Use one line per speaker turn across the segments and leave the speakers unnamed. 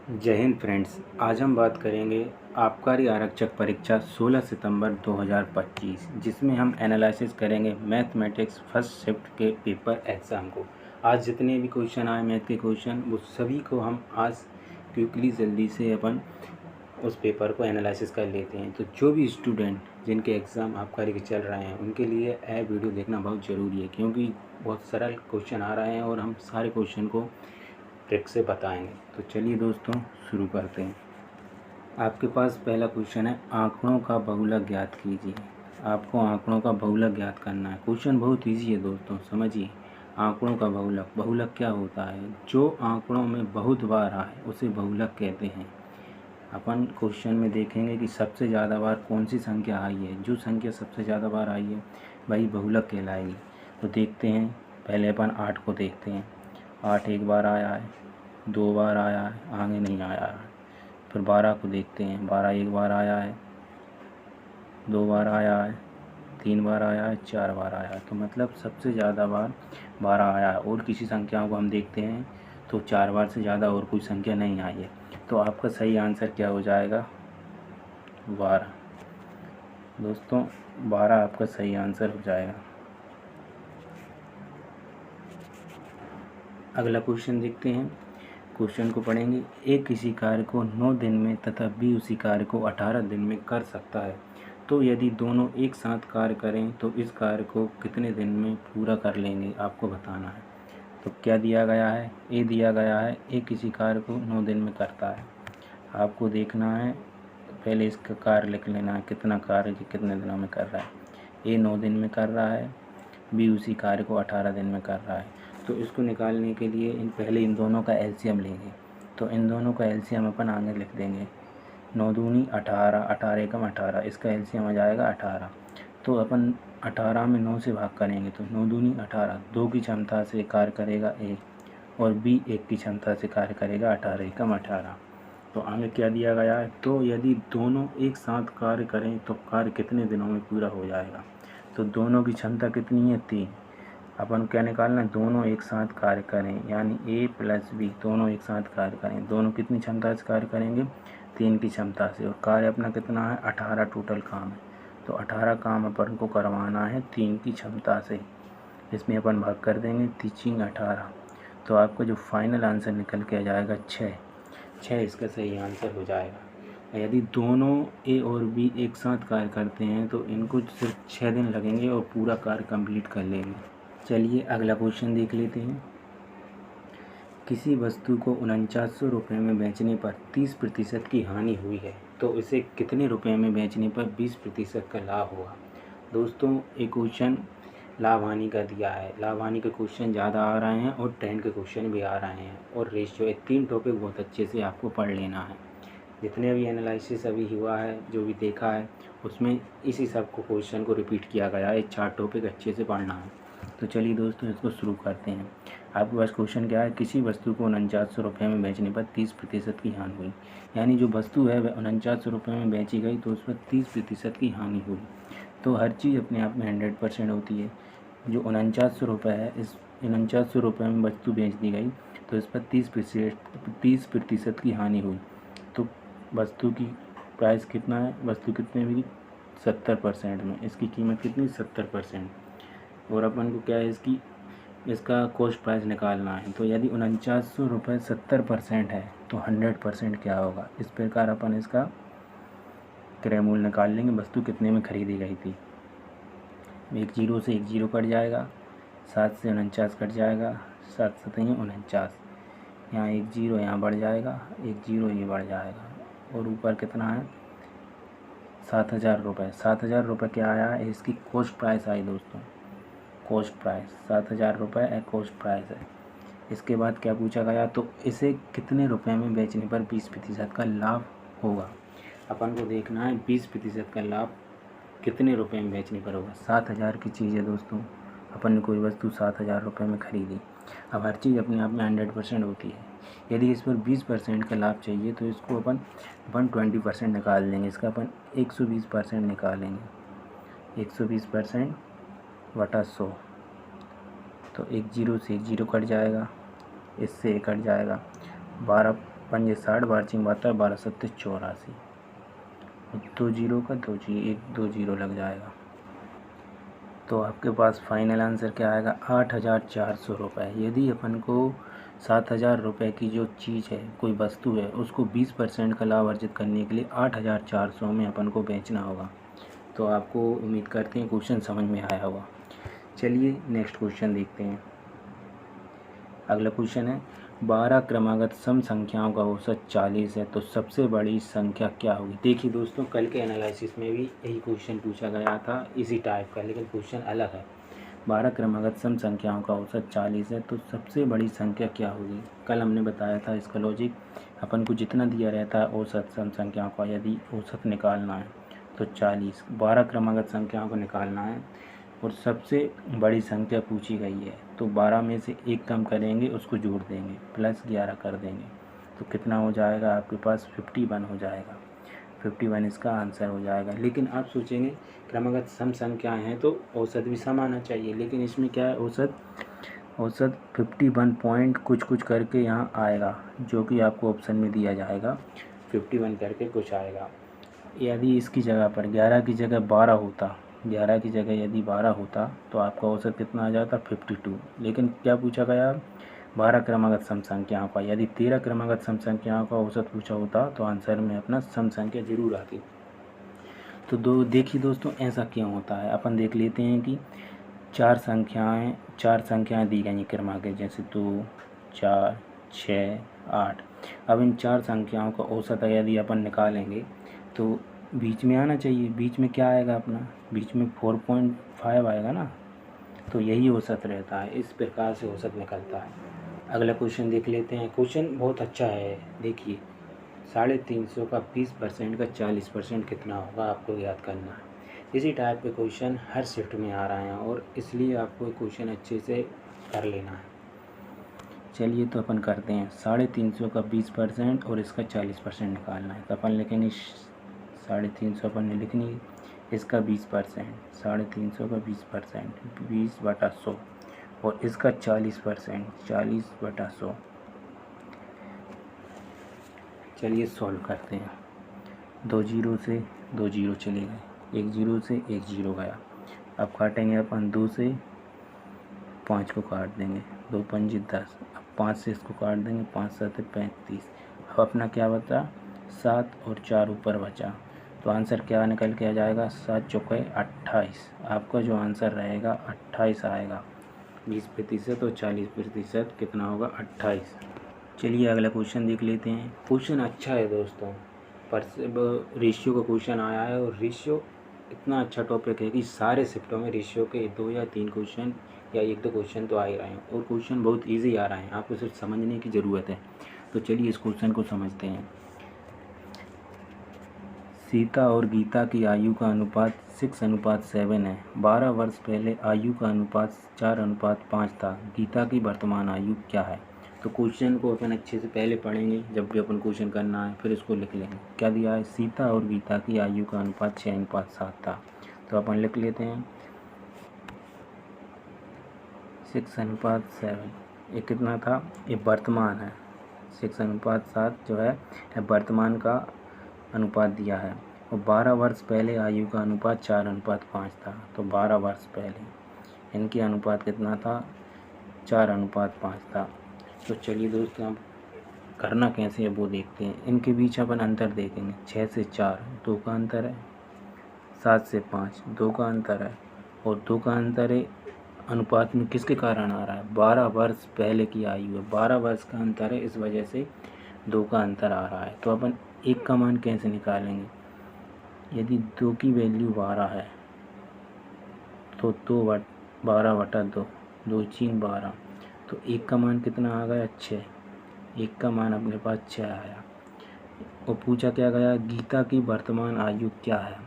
जय हिंद फ्रेंड्स। आज हम बात करेंगे आबकारी आरक्षक परीक्षा 16 सितंबर 2025, जिसमें हम एनालिसिस करेंगे मैथमेटिक्स फर्स्ट शिफ्ट के पेपर एग्ज़ाम को। आज जितने भी क्वेश्चन आए मैथ के क्वेश्चन, वो सभी को हम आज क्विकली जल्दी से अपन उस पेपर को एनालिसिस कर लेते हैं। तो जो भी स्टूडेंट जिनके एग्ज़ाम आबकारी के चल रहे हैं, उनके लिए यह वीडियो देखना बहुत ज़रूरी है, क्योंकि बहुत सरल क्वेश्चन आ रहे हैं और हम सारे क्वेश्चन को ट्रिक से बताएंगे। तो चलिए दोस्तों, शुरू करते हैं। आपके पास पहला क्वेश्चन है, आंकड़ों का बहुलक ज्ञात कीजिए। आपको आंकड़ों का बहुलक ज्ञात करना है। क्वेश्चन बहुत इजी है दोस्तों, समझिए। आंकड़ों का बहुलक, बहुलक क्या होता है? जो आंकड़ों में बहुत बार आए उसे बहुलक कहते हैं। अपन क्वेश्चन में देखेंगे कि सबसे ज़्यादा बार कौन सी संख्या आई है। जो संख्या सबसे ज़्यादा बार आई है वही बहुलक कहलाएगी। तो देखते हैं, पहले अपन 8 को देखते हैं। 8 एक बार आया है, 2 बार आया है, आगे नहीं आया है। फिर 12 को देखते हैं। 12 एक बार आया है, 2 बार आया है, 3 बार आया है, 4 बार आया है। तो मतलब सबसे ज़्यादा बार 12 आया है। और किसी संख्याओं को हम देखते हैं तो 4 बार से ज़्यादा और कोई संख्या नहीं आई है। तो आपका सही आंसर क्या हो जाएगा? 12। दोस्तों 12 आपका सही आंसर हो जाएगा। अगला क्वेश्चन देखते हैं। क्वेश्चन को पढ़ेंगे। ए किसी कार्य को 9 दिन में तथा बी उसी कार्य को 18 दिन में कर सकता है, तो यदि दोनों एक साथ कार्य करें तो इस कार्य को कितने दिन में पूरा कर लेंगे, आपको बताना है। तो क्या दिया गया है? ए दिया गया है, ए किसी कार्य को 9 दिन में करता है। आपको देखना है, पहले इसका कार्य लिख लेना है, कितना कार्य कितने दिनों में कर रहा है। ए 9 दिन में कर रहा है, बी उसी कार्य को 18 दिन में कर रहा है। तो इसको निकालने के लिए पहले इन दोनों का एलसीएम लेंगे। तो इन दोनों का एलसीएम अपन आगे लिख देंगे। 9 दूनी 18, 18 एकम 18, इसका एलसीएम आ जाएगा 18। तो अपन 18 में 9 से भाग करेंगे तो 9 दूनी 18, 2 की क्षमता से कार्य करेगा ए, और बी 1 की क्षमता से कार्य करेगा 18 एकम 18। तो आगे क्या दिया गया है? तो यदि दोनों एक साथ कार्य करें तो कार्य कितने दिनों में पूरा हो जाएगा। तो दोनों की क्षमता कितनी है? 3। अपन क्या निकालना है? दोनों एक साथ कार्य करें, यानी ए प्लस बी दोनों एक साथ कार्य करें। दोनों कितनी क्षमता से कार्य करेंगे? 3 की क्षमता से। और कार्य अपना कितना है? 18 टोटल काम है। तो 18 काम अपन को करवाना है 3 की क्षमता से। इसमें अपन भाग कर देंगे 3 18। तो आपको जो फाइनल आंसर निकल के आ जाएगा 6 इसका सही आंसर हो जाएगा। यदि दोनों ए और बी एक साथ कार्य करते हैं तो इनको सिर्फ 6 दिन लगेंगे और पूरा कार्य कंप्लीट कर लेंगे। चलिए अगला क्वेश्चन देख लेते हैं। किसी वस्तु को 4900 रुपये में बेचने पर 30% की हानि हुई है, तो इसे कितने रुपये में बेचने पर 20% का लाभ हुआ। दोस्तों एक क्वेश्चन लाभ हानि का दिया है। लाभ हानि के क्वेश्चन ज़्यादा आ रहे हैं और 10 के क्वेश्चन भी आ रहे हैं, और रेशियो, 3 टॉपिक बहुत अच्छे से आपको पढ़ लेना है। जितने भी एनालिसिस अभी हुआ है, जो भी देखा है, उसमें इसी सब को क्वेश्चन को रिपीट किया गया है। 4 टॉपिक अच्छे से पढ़ना है। तो चलिए दोस्तों इसको शुरू करते हैं। आपके पास क्वेश्चन क्या है? किसी वस्तु को 4900 रुपये में बेचने पर 30% की हानि हुई। यानी जो वस्तु है वह 4900 रुपये में बेची गई, तो उस पर 30% की हानि हुई। तो हर चीज़ अपने आप में 100% होती है। जो 4900 रुपये है, इस 4900 रुपये में वस्तु बेच दी गई, तो इस पर 30% की हानि हुई। तो वस्तु की प्राइस कितना है? वस्तु कितने में? 70% में। इसकी कीमत कितनी? 70%। और अपन को क्या है, इसका कॉस्ट प्राइस निकालना है। तो यदि 4900 रुपये 70% है तो 100% क्या होगा? इस प्रकार अपन इसका क्रय मूल्य निकाल लेंगे। वस्तु कितने में खरीदी गई थी। एक जीरो से एक जीरो कट जाएगा, 7 से 49 कट जाएगा, 7 7 49। यहाँ एक जीरो यहाँ बढ़ जाएगा, एक जीरो ये बढ़ जाएगा, और ऊपर कितना है? 7000 रुपये। 7000 रुपये क्या आया है? इसकी कॉस्ट प्राइस आई दोस्तों। कॉस्ट प्राइस 7000 रुपये कॉस्ट प्राइस है। इसके बाद क्या पूछा गया? तो इसे कितने रुपए में बेचने पर 20% का लाभ होगा। अपन को देखना है 20% का लाभ कितने रुपए में बेचने पर होगा। 7000 की चीज़ है दोस्तों, अपन ने कोई वस्तु 7000 रुपये में खरीदी। अब हर चीज़ अपने आप में 100% होती है। यदि इस पर 20% का लाभ चाहिए तो इसको अपन 120% निकाल देंगे। इसका अपन 120% निकालेंगे। 120% बटा 100। तो एक जीरो से एक जीरो कट जाएगा, इससे एक कट जाएगा, 12 पंजे 60, 12×4 = 12 7 84। 2 जीरो का 2 जीरो लग जाएगा। तो आपके पास फाइनल आंसर क्या आएगा? 8,400 रुपये। यदि अपन को 7,000 रुपये की जो चीज़ है, कोई वस्तु है, उसको 20% का लाभ अर्जित करने के लिए 8,400 में अपन को बेचना होगा। तो आपको उम्मीद करते हैं क्वेश्चन समझ में आया होगा। चलिए नेक्स्ट क्वेश्चन देखते हैं। अगला क्वेश्चन है 12 क्रमागत सम संख्याओं का औसत 40 है तो सबसे बड़ी संख्या क्या होगी? देखिए दोस्तों, कल के एनालिसिस में भी यही क्वेश्चन पूछा गया था इसी टाइप का, लेकिन क्वेश्चन अलग है। 12 क्रमागत सम संख्याओं का औसत 40 है तो सबसे बड़ी संख्या क्या होगी? कल हमने बताया था इसका लॉजिक, अपन को जितना दिया रहता है औसत सम संख्याओं का, यदि औसत निकालना है तो 40, 12 क्रमागत संख्याओं को निकालना है और सबसे बड़ी संख्या पूछी गई है, तो 12 में से एक कम करेंगे, उसको जोड़ देंगे, प्लस 11 कर देंगे, तो कितना हो जाएगा आपके पास? 51 हो जाएगा। 51 इसका आंसर हो जाएगा। लेकिन आप सोचेंगे क्रमागत सम संख्याएँ हैं तो औसत भी सम आना चाहिए, लेकिन इसमें क्या है, औसत 51 पॉइंट कुछ करके यहाँ आएगा, जो कि आपको ऑप्शन में दिया जाएगा। 51 करके कुछ आएगा। यदि इसकी जगह पर 11 की जगह 12 होता, 11 की जगह यदि 12 होता तो आपका औसत कितना आ जाता? 52। लेकिन क्या पूछा गया? 12 क्रमागत सम संख्याओं का। यदि 13 क्रमागत सम संख्याओं का औसत पूछा होता तो आंसर में अपना सम संख्या जरूर आती। तो देखिए दोस्तों, ऐसा क्यों होता है, अपन देख लेते हैं कि चार संख्याएं दी गई क्रमागत, जैसे 2, 4, 6, 8। अब इन चार संख्याओं का औसत यदि अपन निकालेंगे तो बीच में आना चाहिए। बीच में क्या आएगा अपना? बीच में 4.5 आएगा ना, तो यही औसत रहता है। इस प्रकार से औसत निकलता है। अगला क्वेश्चन देख लेते हैं। क्वेश्चन बहुत अच्छा है। देखिए, 350 का 20% का 40% कितना होगा, आपको याद करना है। इसी टाइप के क्वेश्चन हर शिफ्ट में आ रहे हैं और इसलिए आपको क्वेश्चन अच्छे से कर लेना है। चलिए तो अपन करते हैं। 350 का 20% और इसका 40% निकालना है। तो अपन लिखेंगे 350 अपन ने लिखनी, इसका 20%, 350 का 20%, 20/100 और इसका 40%, 40/100। चलिए सॉल्व करते हैं। 2 जीरो से 2 जीरो चले गए, 1 जीरो से 1 जीरो गया। अब काटेंगे अपन 2 से 5 को काट देंगे, 2 पंजे 10। अब 5 से इसको काट देंगे, 5 7 35। अब अपना क्या बचा? 7 और 4 ऊपर बचा, तो आंसर क्या निकल के आ जाएगा? 7 चौके 28। आपका जो आंसर रहेगा 28 आएगा। 20% और 40% कितना होगा? 28। चलिए अगला क्वेश्चन देख लेते हैं। क्वेश्चन अच्छा है दोस्तों, पर रेशियो का क्वेश्चन आया है और रेशियो इतना अच्छा टॉपिक है कि सारे शिफ्टों में रेशियो के 2 या 3 क्वेश्चन या 1-2 क्वेश्चन तो आ ही रहे हैं और क्वेश्चन बहुत इजी आ रहे हैं, आपको सिर्फ समझने की ज़रूरत है। तो चलिए इस क्वेश्चन को समझते हैं। सीता और गीता की आयु का अनुपात 6:7 है। 12 वर्ष पहले आयु का अनुपात 4:5 था। गीता की वर्तमान आयु क्या है? तो क्वेश्चन को अपन अच्छे से पहले पढ़ेंगे, जब भी अपन क्वेश्चन करना है, फिर इसको लिख लेंगे। क्या दिया है? सीता और गीता की आयु का अनुपात 6:7 था। तो अपन लिख लेते हैं 6:7। ये कितना था? ये वर्तमान है। 6:7 जो है वर्तमान का अनुपात दिया है। और 12 वर्ष पहले आयु का अनुपात 4:5 था। तो 12 वर्ष पहले इनके अनुपात कितना था? 4:5 था। तो चलिए दोस्तों, अब करना कैसे है वो देखते हैं। इनके बीच अपन अंतर देखेंगे। 6 से 4 2 का अंतर है, 7 से 5 2 का अंतर है और 2 का अंतर है अनुपात में किसके कारण आ रहा है? 12 वर्ष पहले की आयु है, 12 वर्ष का अंतर है, इस वजह से 2 का अंतर आ रहा है। तो अपन 1 का मान कैसे निकालेंगे? यदि 2 की वैल्यू 12 है तो 12/2, 2 6 12। तो 1 का मान कितना आ गया? 6। 1 का मान अपने पास 6 आया। और पूछा क्या गया? गीता की वर्तमान आयु क्या है?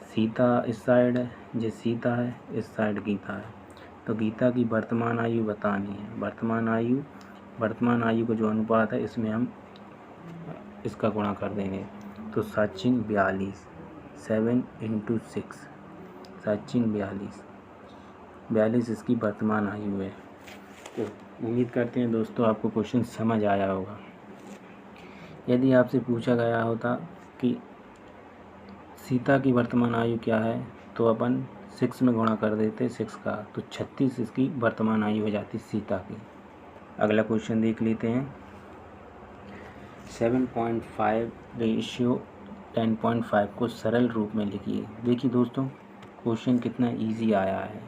सीता इस साइड है, जो सीता है इस साइड गीता है, तो गीता की वर्तमान आयु बतानी है। वर्तमान आयु का जो अनुपात है, इसमें हम इसका गुणा कर देंगे। तो 7 42, 7 × 6, 7 42 इसकी वर्तमान आयु है। तो उम्मीद करते हैं दोस्तों आपको क्वेश्चन समझ आया होगा। यदि आपसे पूछा गया होता कि सीता की वर्तमान आयु क्या है, तो अपन 6 में गुणा कर देते 6 का, तो 36 इसकी वर्तमान आयु हो जाती सीता की। अगला क्वेश्चन देख लेते हैं। 7.5 रेशियो 10.5 को सरल रूप में लिखिए। देखिए दोस्तों, क्वेश्चन कितना इजी आया है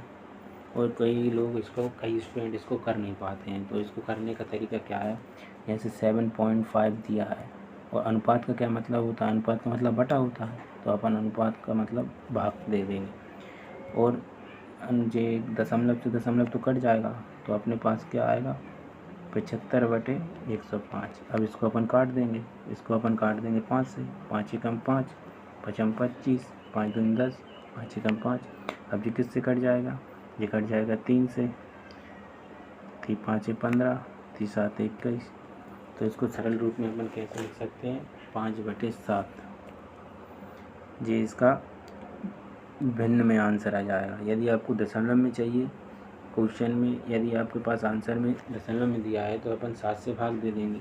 और कई स्टूडेंट इसको कर नहीं पाते हैं। तो इसको करने का तरीका क्या है, जैसे 7.5 दिया है और अनुपात का क्या मतलब होता है, अनुपात का मतलब बटा होता है, तो अपन अनुपात का मतलब भाग दे देंगे और जे दशमलव से दशमलव तो कट जाएगा, तो अपने पास क्या आएगा 75/105। अब इसको अपन काट देंगे, 5 से, 5 एकम 5, 5 25, 5 दूनी 10, 5 एकम 5। अब ये किससे कट जाएगा, ये कट जाएगा 3 से, 5 15, 3 7 21। तो इसको सरल रूप में अपन कैसे लिख सकते हैं, 5/7। ये इसका भिन्न में आंसर आ जाएगा। यदि आपको दशमलव में चाहिए क्वेश्चन में, यदि आपके पास आंसर में दशमलव में दिया है, तो अपन 7 से भाग दे देंगे।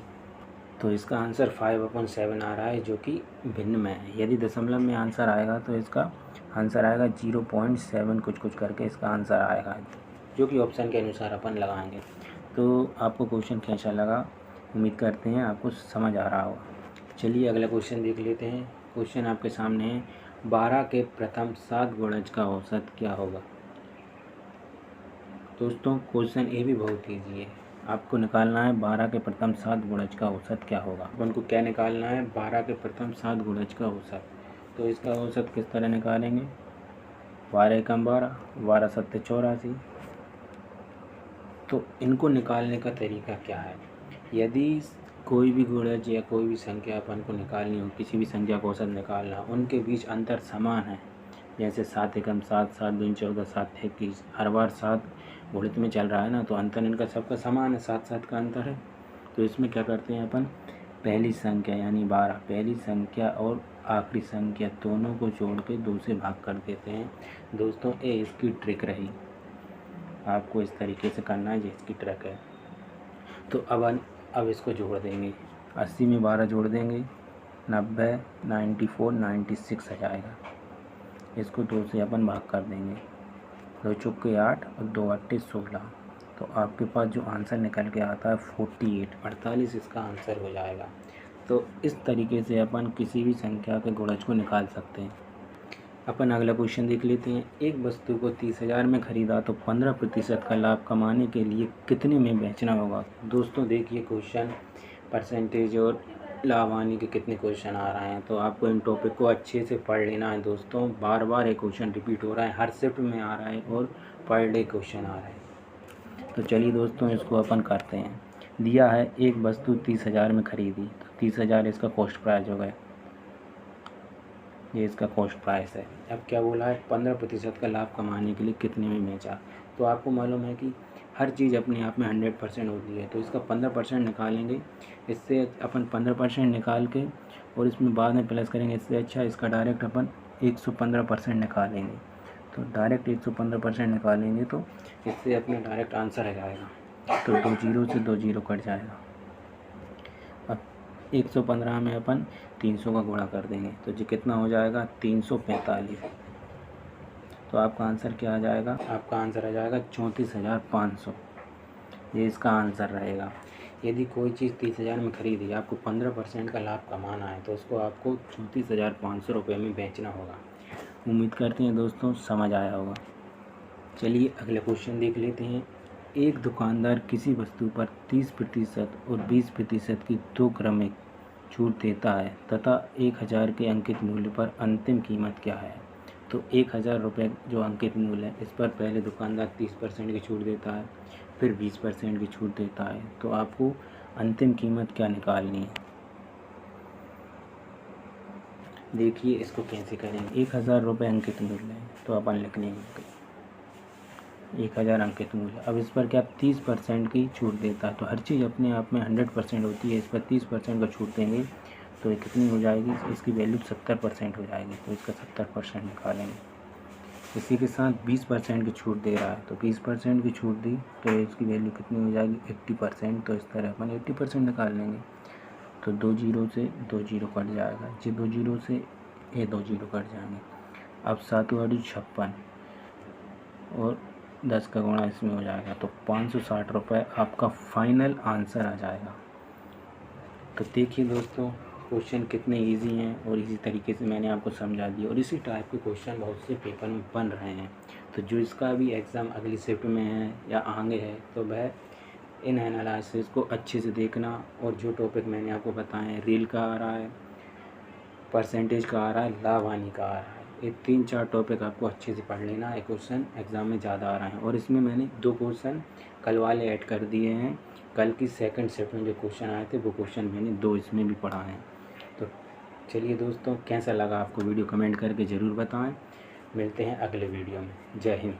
तो इसका आंसर 5/7 आ रहा है, जो कि भिन्न में है। यदि दशमलव में आंसर आएगा तो इसका आंसर आएगा 0.7 कुछ करके इसका आंसर आएगा, जो कि ऑप्शन के अनुसार अपन लगाएंगे। तो आपको क्वेश्चन कैसा लगा, उम्मीद करते हैं आपको समझ आ रहा होगा। चलिए अगला क्वेश्चन देख लेते हैं। क्वेश्चन आपके सामने है, 12 के प्रथम 7 गुणज का औसत क्या होगा। दोस्तों क्वेश्चन ये भी बहुत ईजी है। आपको निकालना है 12 के प्रथम 7 गुणज का औसत क्या होगा। अपन को क्या निकालना है, 12 के प्रथम 7 गुणज का औसत। तो इसका औसत किस तरह निकालेंगे, 12 एकम 12, 12 सत्ते 84। तो इनको निकालने का तरीका क्या है, यदि कोई भी गुणज या कोई भी संख्या अपन को निकालनी हो, किसी भी संख्या का औसत निकालना, उनके बीच अंतर समान है, जैसे 7 एकम 7, 7 दूनी 14, 7 21, हर बार 7 गुणित में चल रहा है ना, तो अंतर इनका सबका समान है, 7 का अंतर है। तो इसमें क्या करते हैं अपन, पहली संख्या यानी 12, पहली संख्या और आखिरी संख्या दोनों को जोड़ के 2 से भाग कर देते हैं। दोस्तों ये इसकी ट्रिक रही, आपको इस तरीके से करना है, जिसकी ट्रिक है। तो अब इसको जोड़ देंगे, 80 में 12 जोड़ देंगे, 90, 94, 96 आ जाएगा। इसको 2 से अपन भाग कर देंगे, 2 चौके 8 और 2 8 16। तो आपके पास जो आंसर निकल के आता है 48 इसका आंसर हो जाएगा। तो इस तरीके से अपन किसी भी संख्या के गुणज को निकाल सकते हैं। अपन अगला क्वेश्चन देख लेते हैं। एक वस्तु को 30,000 में खरीदा तो 15% का लाभ कमाने के लिए कितने में बेचना होगा। दोस्तों देखिए, क्वेश्चन परसेंटेज और लाभ हानि के कितने क्वेश्चन आ रहे हैं, तो आपको इन टॉपिक को अच्छे से पढ़ लेना है दोस्तों। बार बार एक क्वेश्चन रिपीट हो रहा है, हर शिफ्ट में आ रहा है और पर डे क्वेश्चन आ रहा है। तो चलिए दोस्तों इसको अपन करते हैं। दिया है एक वस्तु 30,000 में खरीदी, तो 30,000 इसका कॉस्ट प्राइस हो गया, ये इसका कॉस्ट प्राइस है। अब क्या बोला है, 15% का लाभ कमाने के लिए कितने में बेचा। तो आपको मालूम है कि हर चीज़ अपने आप में 100% होती है, तो इसका 15% निकालेंगे। इससे अपन 15% निकाल के और इसमें बाद में प्लस करेंगे, इससे अच्छा इसका डायरेक्ट अपन 115% निकालेंगे। तो डायरेक्ट 115% निकालेंगे तो इससे अपना डायरेक्ट आंसर आ जाएगा। तो 2 जीरो से 2 जीरो कट जाएगा। अब 115 में अपन 300 का गुणा कर देंगे, तो जी कितना हो जाएगा 345। तो आपका आंसर क्या आ जाएगा, आपका आंसर आ जाएगा 34,500। ये इसका आंसर रहेगा। यदि कोई चीज़ 30,000 में खरीदी, आपको 15% का लाभ कमाना है, तो उसको आपको 34,500 रुपये में बेचना होगा। उम्मीद करते हैं दोस्तों समझ आया होगा। चलिए अगले क्वेश्चन देख लेते हैं। एक दुकानदार किसी वस्तु पर 30% और 20% की 2 क्रमिक छूट देता है तथा 1,000 के अंकित मूल्य पर अंतिम कीमत क्या है। तो 1,000 रुपये जो अंकित मूल्य है, इस पर पहले दुकानदार 30% की छूट देता है, फिर 20% की छूट देता है। तो आपको अंतिम कीमत क्या निकालनी है, देखिए इसको कैसे करेंगे। 1,000 रुपये अंकित मूल्य है, तो अपन लिख लेंगे 1,000 अंकित मूल्य। अब इस पर क्या 30% की छूट देता है, तो हर चीज़ अपने आप में 100% होती है, इस पर 30% का छूट देंगे तो ये कितनी हो जाएगी, इसकी वैल्यू 70% हो जाएगी। तो इसका 70% निकालेंगे। इसी के साथ 20% की छूट दे रहा है, तो 20% की छूट दी तो इसकी वैल्यू कितनी हो जाएगी 80%। तो इस तरह अपन 80% निकाल लेंगे। तो 2 जीरो से 2 जीरो कट जाएगा, ये 2 जीरो से ये 2 जीरो कट जाएंगे। अब 7 वाली 56 और 10 का गुणा इसमें हो जाएगा, तो 560 रुपये आपका फाइनल आंसर आ जाएगा। तो देखिए दोस्तों, क्वेश्चन कितने इजी हैं और इसी तरीके से मैंने आपको समझा दिया, और इसी टाइप के क्वेश्चन बहुत से पेपर में बन रहे हैं। तो जो इसका भी एग्ज़ाम अगली शिफ्ट में है या आगे है, तो वह इन एनालिसिस को अच्छे से देखना, और जो टॉपिक मैंने आपको बताए हैं, रील का आ रहा है, परसेंटेज का आ रहा है, लाभ हानि का आ रहा है, ये 3-4 टॉपिक आपको अच्छे से पढ़ लेना। एक क्वेश्चन एग्ज़ाम में ज़्यादा आ रहा है, और इसमें मैंने 2 क्वेश्चन कल वाले ऐड कर दिए हैं। कल की सेकंड शिफ्ट में जो क्वेश्चन आए थे वो क्वेश्चन मैंने 2 इसमें भी पढ़ा है। तो चलिए दोस्तों, कैसा लगा आपको वीडियो कमेंट करके ज़रूर बताएं। मिलते हैं अगले वीडियो में। जय हिंद।